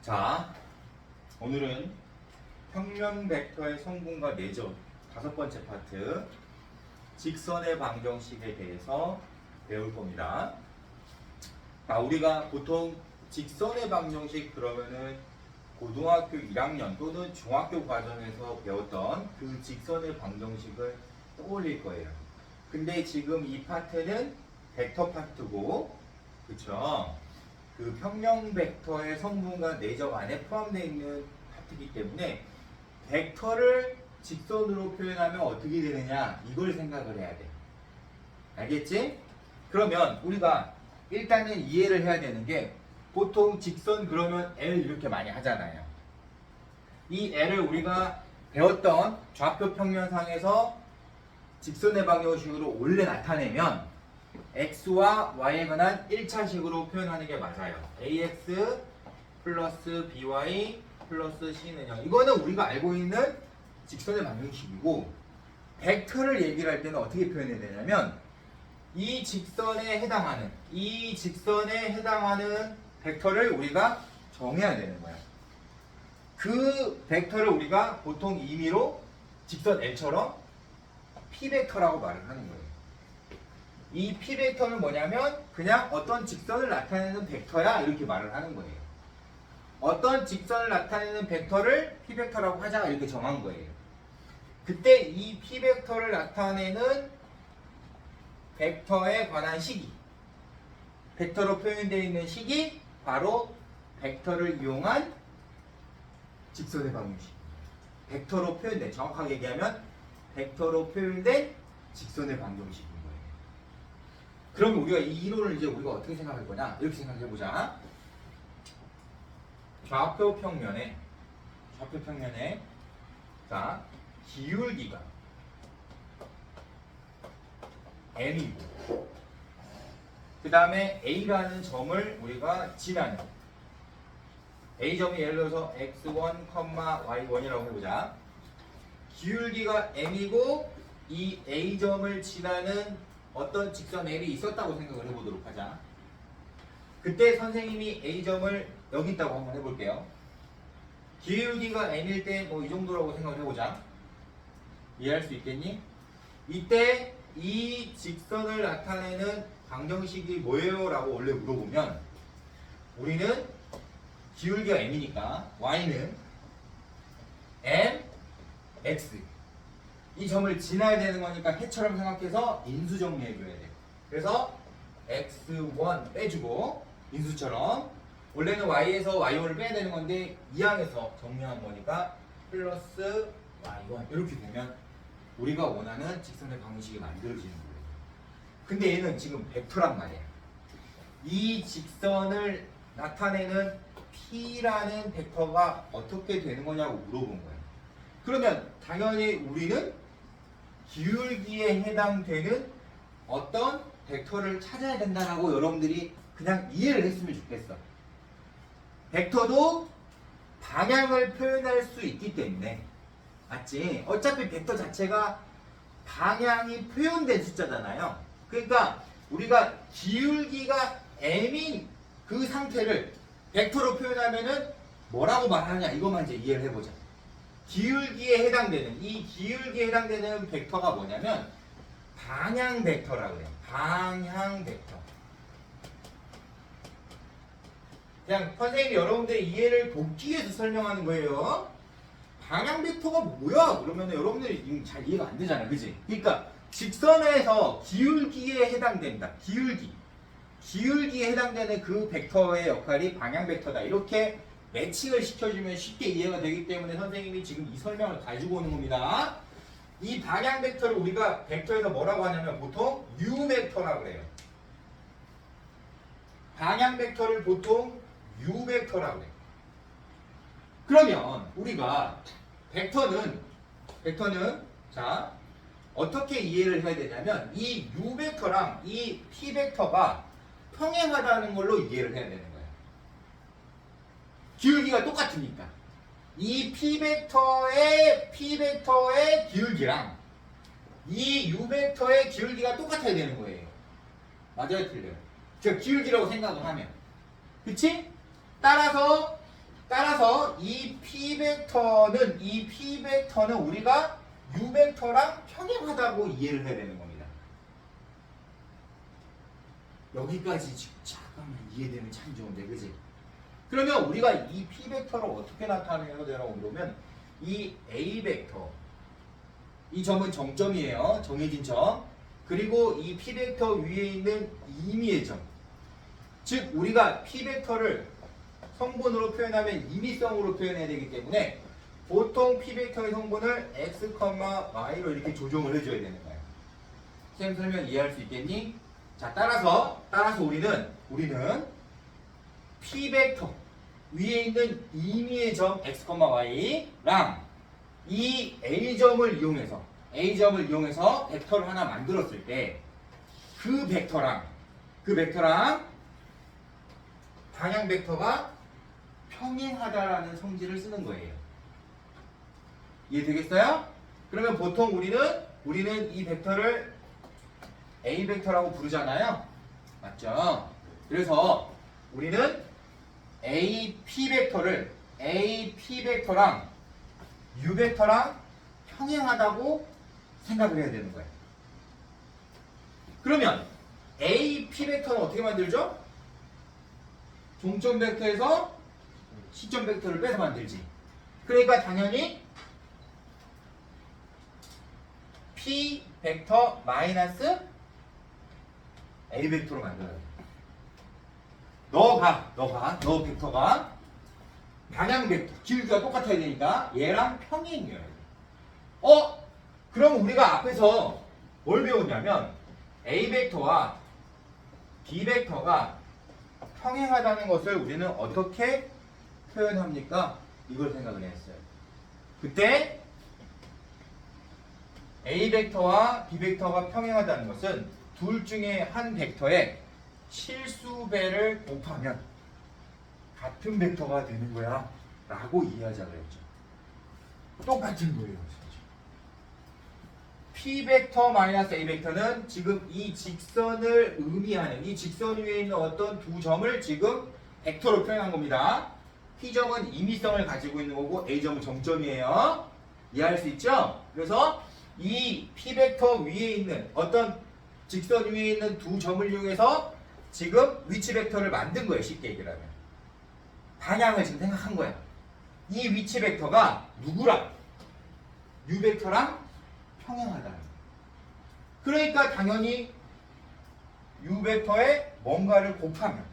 자, 오늘은 평면 벡터의 성분과 내적 다섯 번째 파트 직선의 방정식에 대해서 배울 겁니다. 자, 우리가 보통 직선의 방정식 그러면은 고등학교 1학년 또는 중학교 과정에서 배웠던 그 직선의 방정식을 떠올릴 거예요. 근데 지금 이 파트는 벡터 파트고, 그쵸? 그 평면 벡터의 성분과 내적 안에 포함되어 있는 파트이기 때문에 벡터를 직선으로 표현하면 어떻게 되느냐 이걸 생각을 해야 돼. 알겠지? 그러면 우리가 일단은 이해를 해야 되는 게 보통 직선 그러면 L 이렇게 많이 하잖아요. 이 L을 우리가 배웠던 좌표 평면상에서 직선의 방정식으로 원래 나타내면 x와 y에 관한 1차식으로 표현하는 게 맞아요. ax 플러스 by 플러스 c는 0. 이거는 우리가 알고 있는 직선의 방정식이고, 벡터를 얘기를 할 때는 어떻게 표현해야 되냐면 이 직선에 해당하는 벡터를 우리가 정해야 되는 거야. 그 벡터를 우리가 보통 임의로 직선 L처럼 P벡터라고 말을 하는 거예요. 이 P벡터는 뭐냐면 그냥 어떤 직선을 나타내는 벡터야 이렇게 말을 하는 거예요. 어떤 직선을 나타내는 벡터를 P벡터라고 하자 이렇게 정한 거예요. 그때 이 P벡터를 나타내는 벡터에 관한 식이, 벡터로 표현되어 있는 식이 바로 벡터를 이용한 직선의 방정식. 벡터로 표현된, 정확하게 얘기하면 벡터로 표현된 직선의 방정식인 거예요. 그러면 우리가 이 이론을 이제 우리가 어떻게 생각할 거냐? 이렇게 생각해 보자. 좌표 평면에 자, 기울기가 m이고, 그 다음에 a라는 점을 우리가 지나는, a점이 예를 들어서 x1, y1이라고 해보자. 기울기가 m이고 이 a점을 지나는 어떤 직선 L이 있었다고 생각을 해보도록 하자. 그때 선생님이 a점을 여기 있다고 한번 해볼게요. 기울기가 m일 때 뭐 이 정도라고 생각을 해보자. 이해할 수 있겠니? 이때 이 직선을 나타내는 방정식이 뭐예요? 라고 원래 물어보면 우리는 기울기가 m이니까 y는 m, x, 이 점을 지나야 되는 거니까 해처럼 생각해서 인수 정리해줘야 돼. 그래서 x1 빼주고 인수처럼, 원래는 y에서 y1을 빼야 되는 건데 이 항에서 정리한 거니까 플러스 y1 이렇게 되면 우리가 원하는 직선의 방정식이 만들어지는 거예요. 근데 얘는 지금 벡터란 말이야. 이 직선을 나타내는 P라는 벡터가 어떻게 되는 거냐고 물어본 거예요. 그러면 당연히 우리는 기울기에 해당되는 어떤 벡터를 찾아야 된다라고 여러분들이 그냥 이해를 했으면 좋겠어. 벡터도 방향을 표현할 수 있기 때문에, 맞지? 어차피 벡터 자체가 방향이 표현된 숫자잖아요. 그러니까 우리가 기울기가 m인 그 상태를 벡터로 표현하면은 뭐라고 말하냐 이것만 이제 이해를 해보자. 기울기에 해당되는, 이 기울기에 해당되는 벡터가 뭐냐면 방향 벡터라고 해요. 방향 벡터. 그냥 선생님이 여러분들의 이해를 돕기 위해서 설명하는 거예요. 방향 벡터가 뭐야? 그러면 여러분들이 잘 이해가 안 되잖아요. 그지? 그러니까 직선에서 기울기에 해당된다. 기울기에 해당되는 그 벡터의 역할이 방향 벡터다. 이렇게 매칭을 시켜주면 쉽게 이해가 되기 때문에 선생님이 지금 이 설명을 가지고 오는 겁니다. 이 방향 벡터를 우리가 벡터에서 뭐라고 하냐면 보통 U 벡터라고 그래요. 방향 벡터를 보통 U 벡터라고 해요. 그러면 우리가 벡터는 자, 어떻게 이해를 해야 되냐면 이 U 벡터랑 이 P 벡터가 평행하다는 걸로 이해를 해야 되는 거예요. 기울기가 똑같으니까 이 P벡터의 기울기랑 이 U벡터의 기울기가 똑같아야 되는 거예요. 맞아요, 틀려요? 즉 기울기라고 생각을 하면, 그치? 따라서 이 P 벡터는 우리가 U 벡터랑 평행하다고 이해를 해야 되는 겁니다. 여기까지 잠깐만 이해되면 참 좋은데, 그지? 그러면 우리가 이 P 벡터를 어떻게 나타내야 되라고 그러면 이 A 벡터, 이 점은 정점이에요. 정해진 점. 그리고 이 P 벡터 위에 있는 임의의 점. 즉 우리가 P 벡터를 성분으로 표현하면 임의성으로 표현해야 되기 때문에 보통 P 벡터의 성분을 x, y로 이렇게 조정을 해줘야 되는 거예요. 쌤 설명 이해할 수 있겠니? 자, 따라서 우리는 P 벡터 위에 있는 임의의 점 x, y랑 이 A점을 이용해서 벡터를 하나 만들었을 때 그 벡터랑 방향 벡터가 평행하다라는 성질을 쓰는 거예요. 이해되겠어요? 그러면 보통 우리는 이 벡터를 A 벡터라고 부르잖아요. 맞죠? 그래서 우리는 AP 벡터랑 U 벡터랑 평행하다고 생각을 해야 되는 거예요. 그러면 AP 벡터는 어떻게 만들죠? 종점 벡터에서 시점 벡터를 빼서 만들지. 그러니까 당연히 P 벡터 마이너스 A 벡터로 만들어야 돼. 너 벡터가 방향 벡터, 기울기가 똑같아야 되니까 얘랑 평행이어야 돼. 그럼 우리가 앞에서 뭘 배웠냐면 A 벡터와 B 벡터가 평행하다는 것을 우리는 어떻게 표현합니까? 이걸 생각을 했어요. 그때 A 벡터와 B 벡터가 평행하다는 것은 둘 중에 한 벡터의 실수배를 곱하면 같은 벡터가 되는 거야 라고 이해하자 그랬죠. 똑같은 거예요. P 벡터 마이너스 A 벡터는 지금 이 직선을 의미하는 이 직선 위에 있는 어떤 두 점을 지금 벡터로 표현한 겁니다. P점은 임의성을 가지고 있는 거고 A점은 정점이에요. 이해할 수 있죠? 그래서 이 P 벡터 위에 있는 어떤 직선 위에 있는 두 점을 이용해서 지금 위치 벡터를 만든 거예요. 쉽게 얘기하면. 방향을 지금 생각한 거야. 이 위치 벡터가 누구랑? U 벡터랑 평행하다. 그러니까 당연히 U 벡터에 뭔가를 곱하면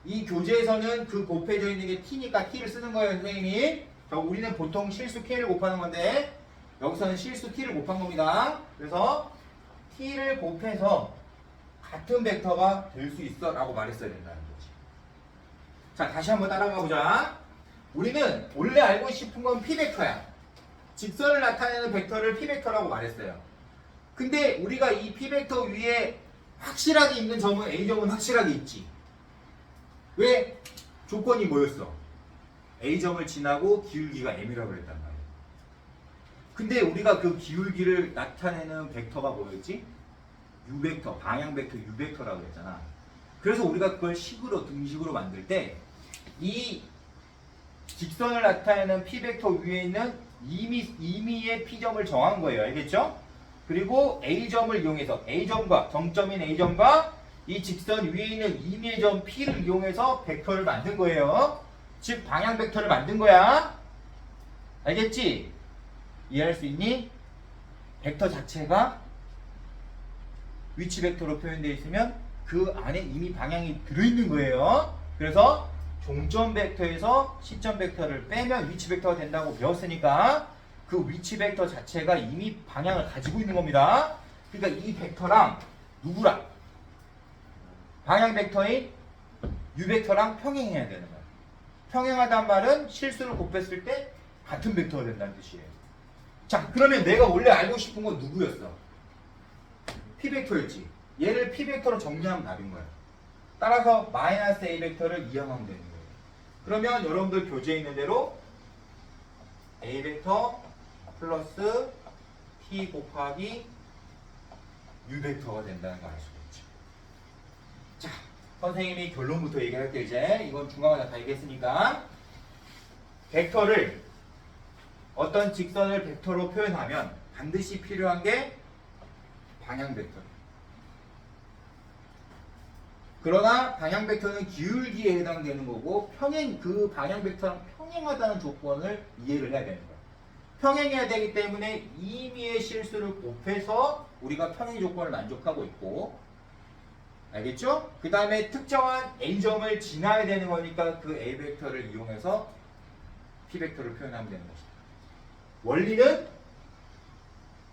이 교재에서는 그 곱해져 있는 게 t니까 t를 쓰는 거예요, 선생님이. 우리는 보통 실수 k를 곱하는 건데 여기서는 실수 t를 곱한 겁니다. 그래서 t를 곱해서 같은 벡터가 될 수 있어 라고 말했어야 된다는 거지. 자, 다시 한번 따라가 보자. 우리는 원래 알고 싶은 건 P 벡터야. 직선을 나타내는 벡터를 P 벡터라고 말했어요. 근데 우리가 이 P 벡터 위에 확실하게 있는 점은 A점은 확실하게 있지. 왜? 조건이 뭐였어? A점을 지나고 기울기가 M이라고 그랬단 말이야. 근데 우리가 그 기울기를 나타내는 벡터가 뭐였지? U 벡터, 방향 벡터 U 벡터라고 했잖아. 그래서 우리가 그걸 식으로 등식으로 만들 때 이 직선을 나타내는 P 벡터 위에 있는 임의의 P점을 정한 거예요. 알겠죠? 그리고 A점을 이용해서 정점인 A점과 이 직선 위에 있는 임의의 점 P를 이용해서 벡터를 만든 거예요. 즉 방향 벡터를 만든 거야. 알겠지? 이해할 수 있니? 벡터 자체가 위치 벡터로 표현되어 있으면 그 안에 이미 방향이 들어있는 거예요. 그래서 종점 벡터에서 시점 벡터를 빼면 위치 벡터가 된다고 배웠으니까 그 위치 벡터 자체가 이미 방향을 가지고 있는 겁니다. 그러니까 이 벡터랑 누구랑? 방향 벡터인 U 벡터랑 평행해야 되는 거야. 평행하단 말은 실수를 곱했을 때 같은 벡터가 된다는 뜻이에요. 자, 그러면 내가 원래 알고 싶은 건 누구였어? P 벡터였지. 얘를 P 벡터로 정리하면 답인 거야. 따라서 마이너스 A 벡터를 이항하면 되는 거예요. 그러면 여러분들 교재에 있는 대로 A 벡터 플러스 P 곱하기 U 벡터가 된다는 걸 알 수가 있죠. 자, 선생님이 결론부터 얘기할게 이제. 이건 중간마다 다 얘기했으니까. 벡터를 어떤 직선을 벡터로 표현하면 반드시 필요한 게 방향 벡터. 그러나 방향 벡터는 기울기에 해당되는 거고 그 방향 벡터랑 평행하다는 조건을 이해를 해야 되는 거야. 평행해야 되기 때문에 임의의 실수를 곱해서 우리가 평행 조건을 만족하고 있고, 알겠죠? 그 다음에 특정한 A점을 지나야 되는 거니까 그 A 벡터를 이용해서 P 벡터를 표현하면 되는 것이다. 원리는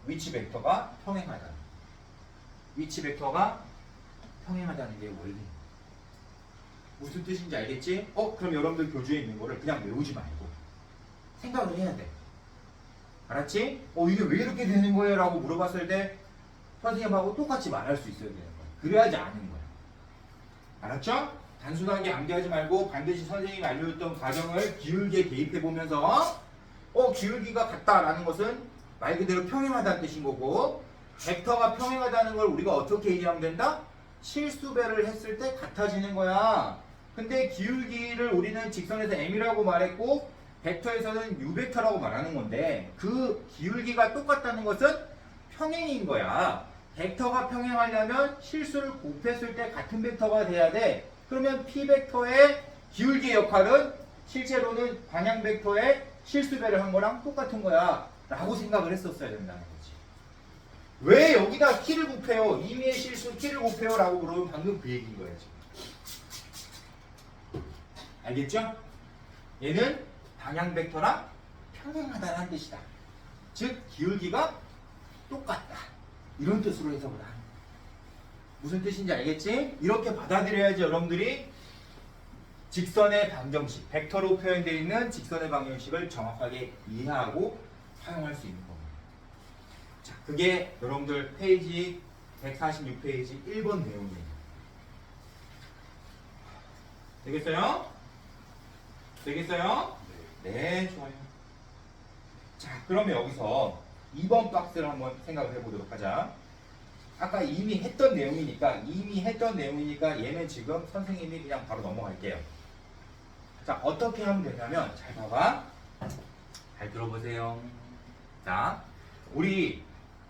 위치 벡터가 평행하다. 위치 벡터가 평행하다는 게 원리. 무슨 뜻인지 알겠지? 그럼 여러분들 교재에 있는 거를 그냥 외우지 말고 생각을 해야 돼. 알았지? 이게 왜 이렇게 되는 거예요? 라고 물어봤을 때 선생님하고 똑같이 말할 수 있어야 되는 거야. 그래야지 아는 거야. 알았죠? 단순하게 암기하지 말고 반드시 선생님이 알려줬던 과정을 기울기에 대입해 보면서 기울기가 같다라는 것은 말 그대로 평행하다는 뜻인 거고, 벡터가 평행하다는 걸 우리가 어떻게 이해하면 된다? 실수배를 했을 때 같아지는 거야. 근데 기울기를 우리는 직선에서 m이라고 말했고 벡터에서는 u벡터라고 말하는 건데, 그 기울기가 똑같다는 것은 평행인 거야. 벡터가 평행하려면 실수를 곱했을 때 같은 벡터가 돼야 돼. 그러면 P벡터의 기울기의 역할은 실제로는 방향 벡터의 실수배를 한 거랑 똑같은 거야 라고 생각을 했었어야 된다는 거지. 왜 여기다 T를 곱해요? 임의의 실수 T를 곱해요 라고 물으면 방금 그 얘기인 거야 지금. 알겠죠? 얘는 방향 벡터랑 평행하다는 뜻이다. 즉 기울기가 똑같다. 이런 뜻으로 해석을 하는 거야. 무슨 뜻인지 알겠지? 이렇게 받아들여야지 여러분들이 직선의 방정식, 벡터로 표현되어 있는 직선의 방정식을 정확하게 이해하고 사용할 수 있는 겁니다. 자, 그게 여러분들 페이지 146페이지 1번 내용이에요. 되겠어요? 되겠어요? 네, 좋아요. 자, 그러면 여기서 2번 박스를 한번 생각을 해보도록 하자. 아까 이미 했던 내용이니까 얘는 지금 선생님이 그냥 바로 넘어갈게요. 자, 어떻게 하면 되냐면 잘 봐봐. 잘 들어보세요. 자, 우리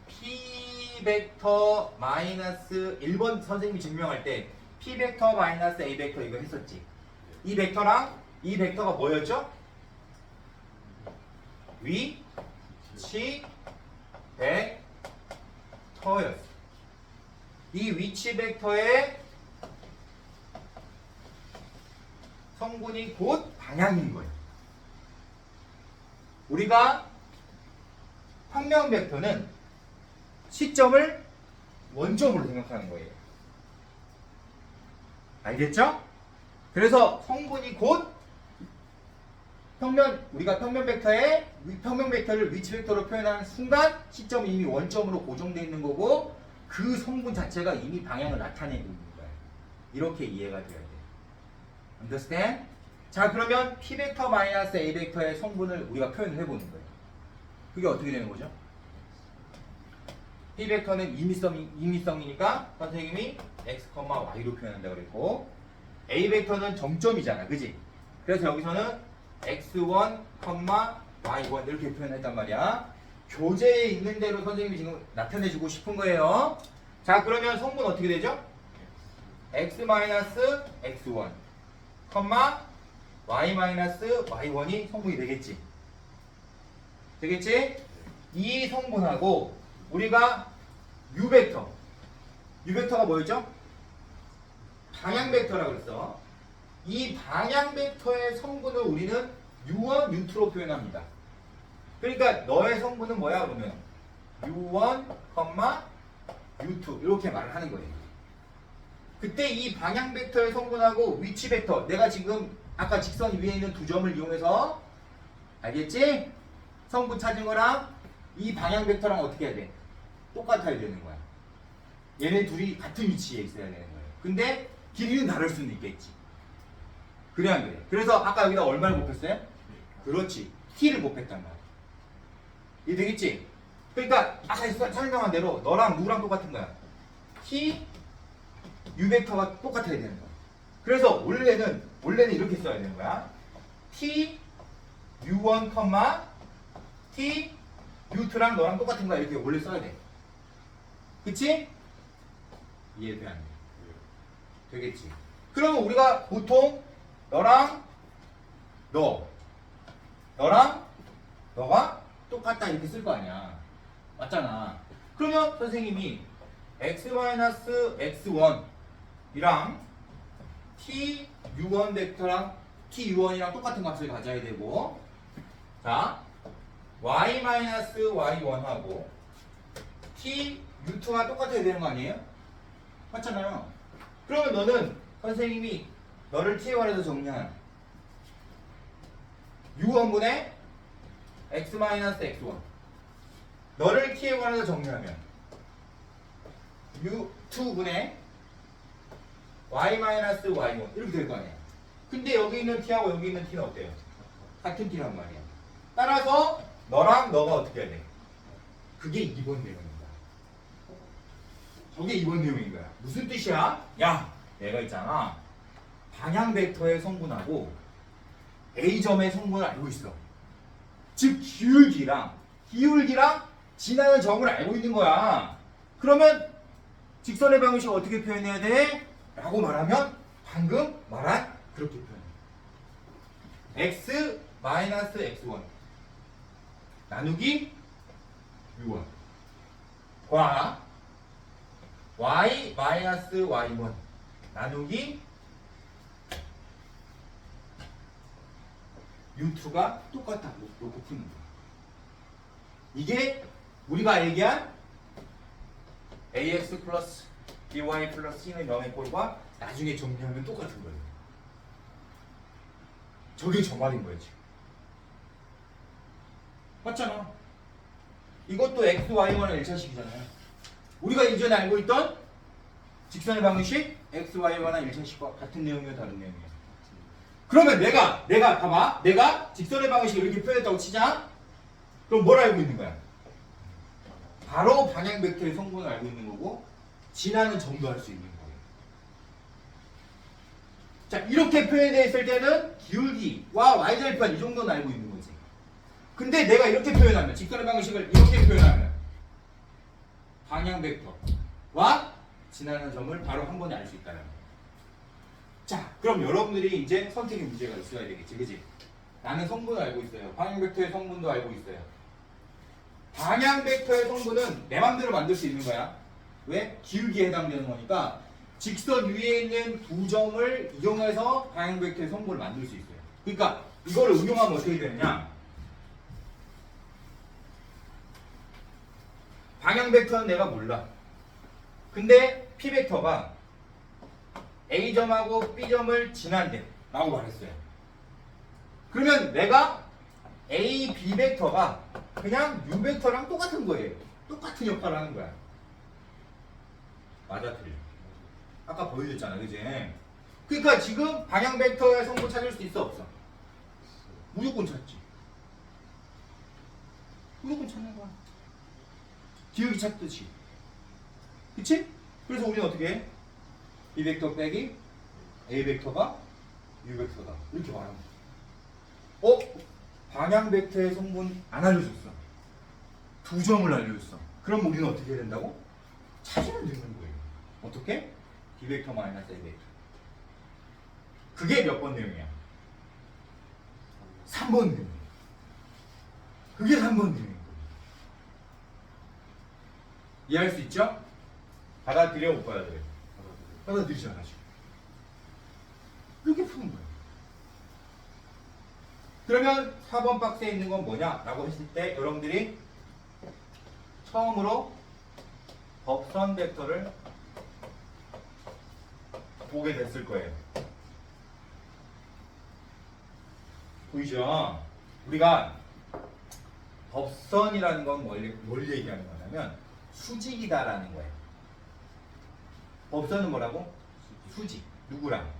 P 벡터 마이너스 1번 선생님이 증명할 때 P 벡터 마이너스 A 벡터 이거 했었지. 이 벡터랑 이 벡터가 뭐였죠? 위치 벡터였어. 이 위치 벡터의 성분이 곧 방향인 거예요. 우리가 평면 벡터는 시점을 원점으로 생각하는 거예요. 알겠죠? 그래서 성분이 곧 우리가 평면 벡터를 위치 벡터로 표현하는 순간 시점이 이미 원점으로 고정되어 있는 거고, 그 성분 자체가 이미 방향을 나타내고 있는 거예요. 이렇게 이해가 돼야 돼요. Understand? 자, 그러면 P 벡터 마이너스 A 벡터의 성분을 우리가 표현을 해보는 거예요. 그게 어떻게 되는 거죠? P 벡터는 임의성이니까 선생님이 x, y로 표현한다고 그랬고, A 벡터는 정점이잖아, 그지? 그래서 여기서는 x1, y1 이렇게 표현했단 말이야. 교재에 있는 대로 선생님이 지금 나타내주고 싶은 거예요. 자, 그러면 성분 어떻게 되죠? x-x1, y-y1이 성분이 되겠지. 되겠지? 이 성분하고 우리가 u벡터가 뭐였죠? 방향 벡터라고 그랬어. 이 방향 벡터의 성분을 우리는 u1, u2로 표현합니다. 그러니까 너의 성분은 뭐야 그러면 u1, u2 이렇게 말을 하는 거예요. 그때 이 방향 벡터의 성분하고 위치 벡터, 내가 지금 아까 직선 위에 있는 두 점을 이용해서 알겠지? 성분 찾은 거랑 이 방향 벡터랑 어떻게 해야 돼? 똑같아야 되는 거야. 얘네 둘이 같은 위치에 있어야 되는 거예요. 근데 길이는 다를 수는 있겠지. 그래 안 그래? 그래서 아까 여기다 얼마를 곱했어요? 그렇지. t를 곱했단 말이야. 이해 되겠지? 그러니까 아까 설명한 대로 너랑 누구랑 똑같은 거야. t, u 벡터가 똑같아야 되는 거야. 그래서 원래는 이렇게 써야 되는 거야. t, u1, t u2랑 너랑 똑같은 거야. 이렇게 원래 써야 돼. 그치? 이해돼 안 돼? 되겠지. 그러면 우리가 보통 너랑 너랑 너가 똑같다 이렇게 쓸 거 아니야. 맞잖아. 그러면 선생님이 x-x1 이랑 t u1 벡터랑 t u1이랑 똑같은 값을 가져야 되고, 자 y-y1하고 t u2가 똑같아야 되는 거 아니에요? 맞잖아요. 그러면 너는 선생님이 너를 t에 관해서 정리한 u1분의 x-x1 너를 t에 관해서 정리하면 u2분의 y-y1 이렇게 될 거 아니야. 근데 여기 있는 t하고 여기 있는 t는 어때요? 같은 t란 말이야. 따라서 너랑 너가 어떻게 해야 돼? 그게 2번 내용입니다. 저게 2번 내용인 거야. 무슨 뜻이야? 야, 내가 있잖아. 방향 벡터의 성분하고 A점의 성분을 알고 있어. 즉 기울기랑 지나는 점을 알고 있는 거야. 그러면 직선의 방식을 어떻게 표현해야 돼? 라고 말하면 방금 말한 그렇게 표현해. x-x1 나누기 u1 과 y-y1 나누기 u2가 똑같다고 놓고 푸는 거야. 이게 우리가 얘기한 ax 플러스 by 플러스 c는 0의 꼴과 나중에 정리하면 똑같은 거예요. 저게 저 말인 거예요 지금. 맞잖아. 이것도 x, y1은 1차식이잖아요. 우리가 이전에 알고 있던 직선의 방식 x, y1은 1차식과 같은 내용이에요, 다른 내용이에요? 그러면 내가 봐봐. 내가 직선의 방식을 이렇게 표현했다고 치자. 그럼 뭘 알고 있는 거야? 바로 방향 벡터의 성분을 알고 있는 거고 지나는 점도 알 수 있는 거예요. 자, 이렇게 표현되어 있을 때는 기울기와 y절편 이 정도는 알고 있는 거지. 근데 내가 이렇게 표현하면, 직선의 방식을 이렇게 표현하면 방향 벡터와 지나는 점을 바로 한 번에 알 수 있다는 거예요. 자, 그럼 여러분들이 이제 선택의 문제가 있어야 되겠지, 그지? 나는 성분을 알고 있어요. 방향 벡터의 성분도 알고 있어요. 방향 벡터의 성분은 내 맘대로 만들 수 있는 거야. 왜? 기울기에 해당되는 거니까 직선 위에 있는 두 점을 이용해서 방향 벡터의 성분을 만들 수 있어요. 그러니까 이거를 응용하면 어떻게 되느냐? 방향 벡터는 내가 몰라. 근데 p 벡터가 A점하고 B점을 지난대 라고 말했어요. 그러면 내가 A, B 벡터가 그냥 U 벡터랑 똑같은 거예요. 똑같은 역할을 하는 거야. 맞아, 틀려? 아까 보여줬잖아, 그지? 그러니까 지금 방향 벡터의 성분 찾을 수 있어, 없어? 무조건 찾지. 무조건 찾는 거야. 기울기 찾듯이. 그치? 그래서 우리는 어떻게 해? B 벡터 빼기 A 벡터가 U 벡터다. 이렇게 말하면 돼. 방향 벡터의 성분 안 알려줬어. 두 점을 알려줬어. 그럼 우리는 어떻게 해야 된다고? 찾으면 되는 거예요. 어떻게? B 벡터 마이너스 A 벡터. 그게 몇 번 내용이야? 3번 내용. 그게 3번 내용인 거예요. 이해할 수 있죠? 받아들여 못 받아들여? 받아들이잖아 지금. 이렇게 푸는 거예요. 그러면 4번 박스에 있는 건 뭐냐? 라고 했을 때 여러분들이 처음으로 법선 벡터를 보게 됐을 거예요. 보이죠? 우리가 법선이라는 건 뭘 얘기하는 거냐면 수직이다라는 거예요. 법선은 뭐라고? 수직. 누구랑?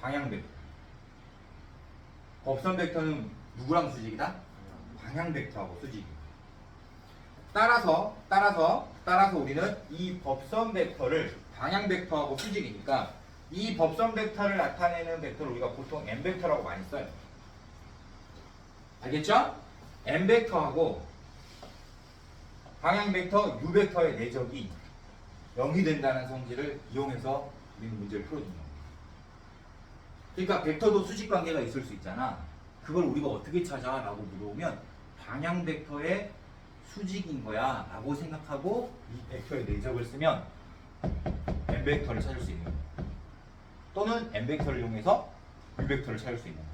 방향 벡터. 법선 벡터는 누구랑 수직이다? 방향 벡터하고 수직이. 따라서 우리는 이 법선 벡터를 방향 벡터하고 수직이니까 이 법선 벡터를 나타내는 벡터를 우리가 보통 M 벡터라고 많이 써요. 알겠죠? n 벡터하고 방향 벡터 u 벡터의 내적이 0이 된다는 성질을 이용해서 우리는 문제를 풀어준 겁니다. 그러니까 벡터도 수직 관계가 있을 수 있잖아. 그걸 우리가 어떻게 찾아? 라고 물어보면 방향 벡터의 수직인 거야 라고 생각하고 이 벡터의 내적을 쓰면 n 벡터를 찾을 수 있는 거야. 또는 n 벡터를 이용해서 u 벡터를 찾을 수 있는 거야.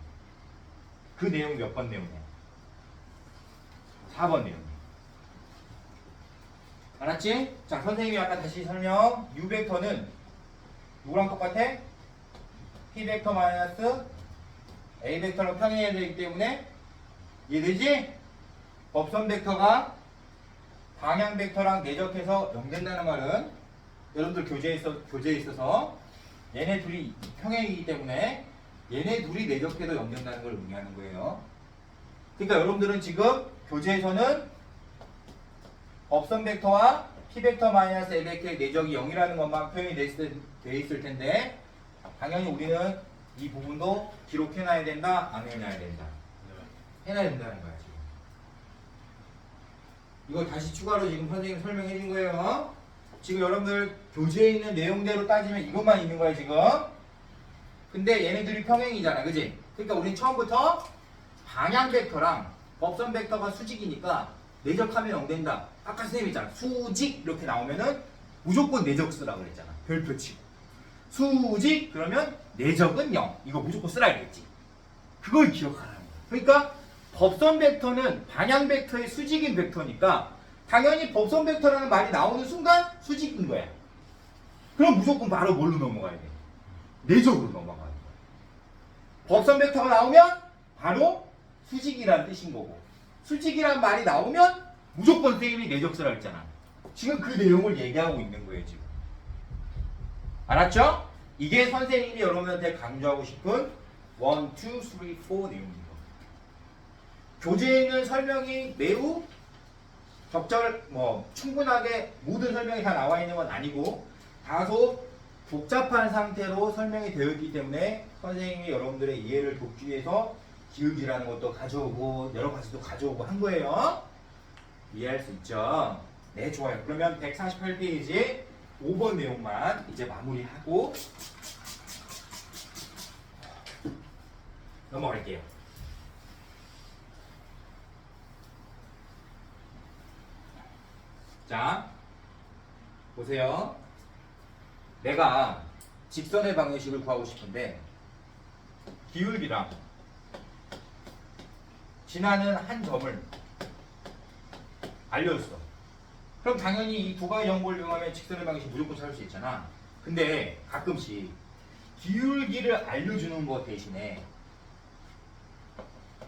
그 내용 몇 번 내용이야? 4번 내용이야. 알았지? 자, 선생님이 아까 다시 설명. u 벡터는 누구랑 똑같아? p 벡터 마이너스 a 벡터로 평행해야 되기 때문에 이해되지? 법선 벡터가 방향 벡터랑 내적해서 0 된다는 말은 여러분들 교재에 있어서 얘네 둘이 평행이기 때문에 얘네 둘이 내적해도 0 된다는 걸 의미하는 거예요. 그러니까 여러분들은 지금 교재에서는 법선 벡터와 p 벡터 마이너스 a 벡터의 내적이 0이라는 것만 표현이 돼 있을 텐데 당연히 우리는 이 부분도 기록해놔야 된다, 안 해놔야 된다? 해놔야 된다는 거야 지금. 이거 다시 추가로 지금 선생님 설명해 준 거예요. 지금 여러분들 교재에 있는 내용대로 따지면 이것만 있는 거야 지금. 근데 얘네들이 평행이잖아, 그지? 그러니까 우린 처음부터 방향 벡터랑 법선 벡터가 수직이니까 내적하면 0 된다. 아까 선생님이 있잖아. 수직 이렇게 나오면은 무조건 내적 쓰라고 그랬잖아. 별표 치고. 수직 그러면 내적은 0. 이거 무조건 쓰라야겠지. 그걸 기억하라는 거야. 그러니까 법선 벡터는 방향 벡터의 수직인 벡터니까 당연히 법선 벡터라는 말이 나오는 순간 수직인 거야. 그럼 무조건 바로 뭘로 넘어가야 돼? 내적으로 넘어가야 돼. 법선 벡터가 나오면 바로 수직이라는 뜻인 거고 수직이란 말이 나오면 무조건 선생님이 내적 쓰라 했잖아. 지금 그 내용을 얘기하고 있는 거예요 지금. 알았죠? 이게 선생님이 여러분한테 강조하고 싶은 1, 2, 3, 4 내용입니다. 교재에 있는 설명이 매우 충분하게 모든 설명이 다 나와 있는 건 아니고 다소 복잡한 상태로 설명이 되어 있기 때문에 선생님이 여러분들의 이해를 돕기 위해서 기울기라는 것도 가져오고 여러 가지도 가져오고 한 거예요. 이해할 수 있죠? 네, 좋아요. 그러면 148페이지 5번 내용만 이제 마무리하고 넘어갈게요. 자, 보세요. 내가 직선의 방정식을 구하고 싶은데 기울기랑 지나는 한 점을 알려줬어. 그럼 당연히 이 두 가지 정보를 이용하면 직선의 방정식 무조건 찾을 수 있잖아. 근데 가끔씩 기울기를 알려주는 것 대신에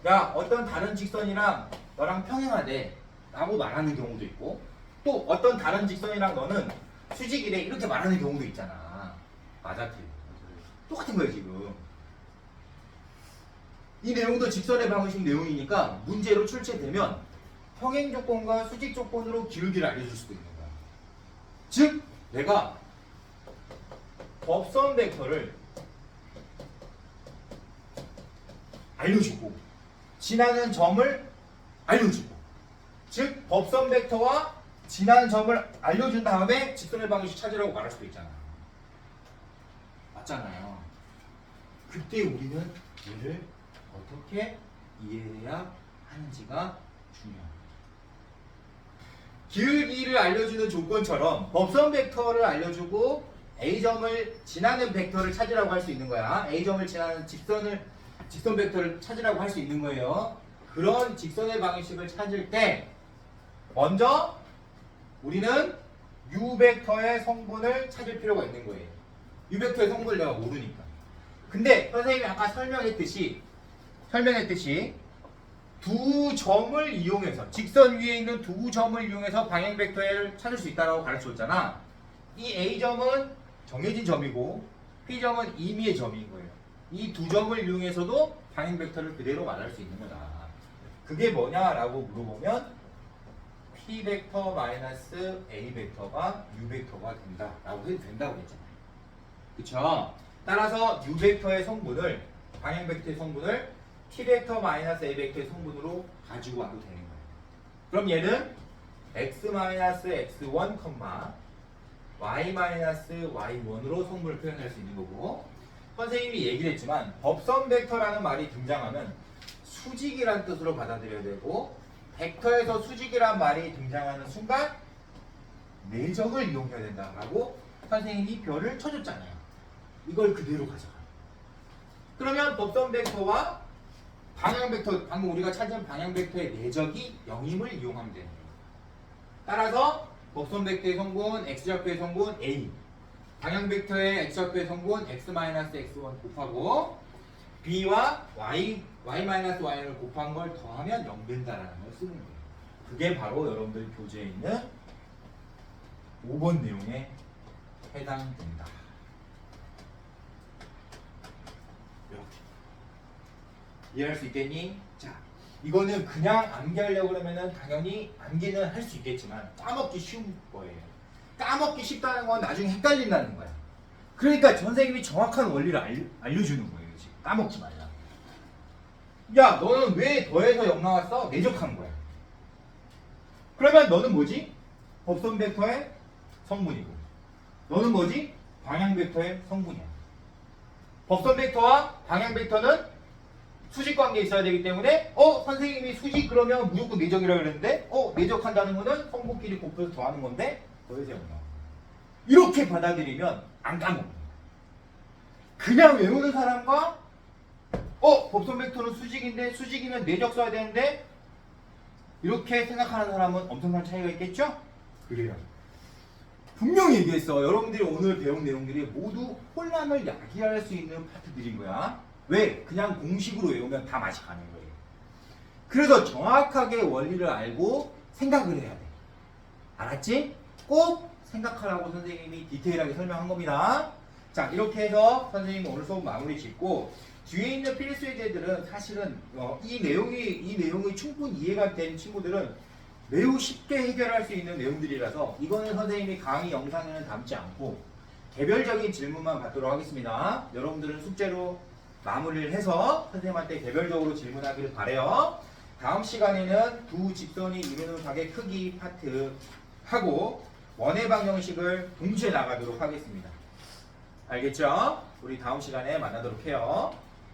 야, 어떤 다른 직선이랑 너랑 평행하대 라고 말하는 경우도 있고 또 어떤 다른 직선이랑 너는 수직이래 이렇게 말하는 경우도 있잖아. 맞아, 틀려. 똑같은 거예요 지금. 이 내용도 직선의 방정식 내용이니까 문제로 출제되면 평행 조건과 수직 조건으로 기울기를 알려줄 수도 있는 거야. 즉 내가 법선 벡터를 알려주고 지나는 점을 알려주고 즉 법선 벡터와 지나는 점을 알려준 다음에 직선의 방정식 찾으라고 말할 수도 있잖아. 맞잖아요. 그때 우리는 얘를 어떻게 이해해야 하는지가 중요합니다. 기울기를 알려주는 조건처럼 법선 벡터를 알려주고 A점을 지나는 벡터를 찾으라고 할 수 있는 거야. A점을 지나는 직선 벡터를 찾으라고 할 수 있는 거예요. 그런 직선의 방정식을 찾을 때 먼저 우리는 U 벡터의 성분을 찾을 필요가 있는 거예요. U 벡터의 성분을 내가 모르니까. 근데 선생님이 아까 설명했듯이 두 점을 이용해서 직선 위에 있는 두 점을 이용해서 방향 벡터를 찾을 수 있다고 가르쳐줬잖아. 이 A점은 정해진 점이고 P점은 임의의 점인 거예요. 이 두 점을 이용해서도 방향 벡터를 그대로 말할 수 있는 거다. 그게 뭐냐라고 물어보면 P 벡터 마이너스 A 벡터가 U 벡터가 된다라고 해도 된다고 했잖아요. 그쵸? 따라서 U 벡터의 성분을 방향 벡터의 성분을 t 벡터 마이너스 a 벡터의 성분으로 가지고 와도 되는 거예요. 그럼 얘는 x 마이너스 x1, y 마이너스 y1으로 성분을 표현할 수 있는 거고, 선생님이 얘기를 했지만 법선 벡터라는 말이 등장하면 수직이란 뜻으로 받아들여야 되고, 벡터에서 수직이란 말이 등장하는 순간 내적을 이용해야 된다라고 선생님이 별을 쳐줬잖아요. 이걸 그대로 가져가요. 그러면 법선 벡터와 방향 벡터, 방금 우리가 찾은 방향 벡터의 내적이 0임을 이용하면 되는 거예요. 따라서 법선 벡터의 성분, x좌표의 성분 a, 방향 벡터의 x좌표의 성분 x-x1 곱하고 b와 y-y를 곱한 걸 더하면 0 된다라는 걸 쓰는 거예요. 그게 바로 여러분들 교재에 있는 5번 내용에 해당된다. 이렇게 이해할 수 있겠니? 자, 이거는 그냥 암기하려고 그러면은 당연히 암기는 할 수 있겠지만 까먹기 쉬운 거예요. 까먹기 쉽다는 건 나중에 헷갈린다는 거야. 그러니까 선생님이 정확한 원리를 알려주는 거예요. 지금 까먹지 말라. 야, 너는 왜 더해서 0 나왔어? 내적한 거야. 그러면 너는 뭐지? 법선 벡터의 성분이고, 너는 뭐지? 방향 벡터의 성분이야. 법선 벡터와 방향 벡터는 수직 관계에 있어야 되기 때문에 선생님이 수직 그러면 무조건 내적이라고 그랬는데 내적한다는 거는 성분끼리 곱해서 더하는 건데 더해서 0 나와. 이렇게 받아들이면 안 까먹어. 그냥 외우는 사람과 법선 벡터는 수직인데 수직이면 내적 써야 되는데 이렇게 생각하는 사람은 엄청난 차이가 있겠죠? 그래요. 분명히 얘기했어. 여러분들이 오늘 배운 내용들이 모두 혼란을 야기할 수 있는 파트들인 거야. 왜? 그냥 공식으로 외우면 다 맛이 가는 거예요. 그래서 정확하게 원리를 알고 생각을 해야 돼. 알았지? 꼭 생각하라고 선생님이 디테일하게 설명한 겁니다. 자, 이렇게 해서 선생님이 오늘 수업 마무리 짓고, 뒤에 있는 필수 예제들은 사실은 이 내용이 충분히 이해가 된 친구들은 매우 쉽게 해결할 수 있는 내용들이라서 이거는 선생님이 강의 영상에는 담지 않고 개별적인 질문만 받도록 하겠습니다. 여러분들은 숙제로 마무리를 해서 선생님한테 개별적으로 질문하기를 바래요. 다음 시간에는 두 직선이 이루는 각의 크기 파트 하고 원의 방정식을 동시에 나가도록 하겠습니다. 알겠죠? 우리 다음 시간에 만나도록 해요.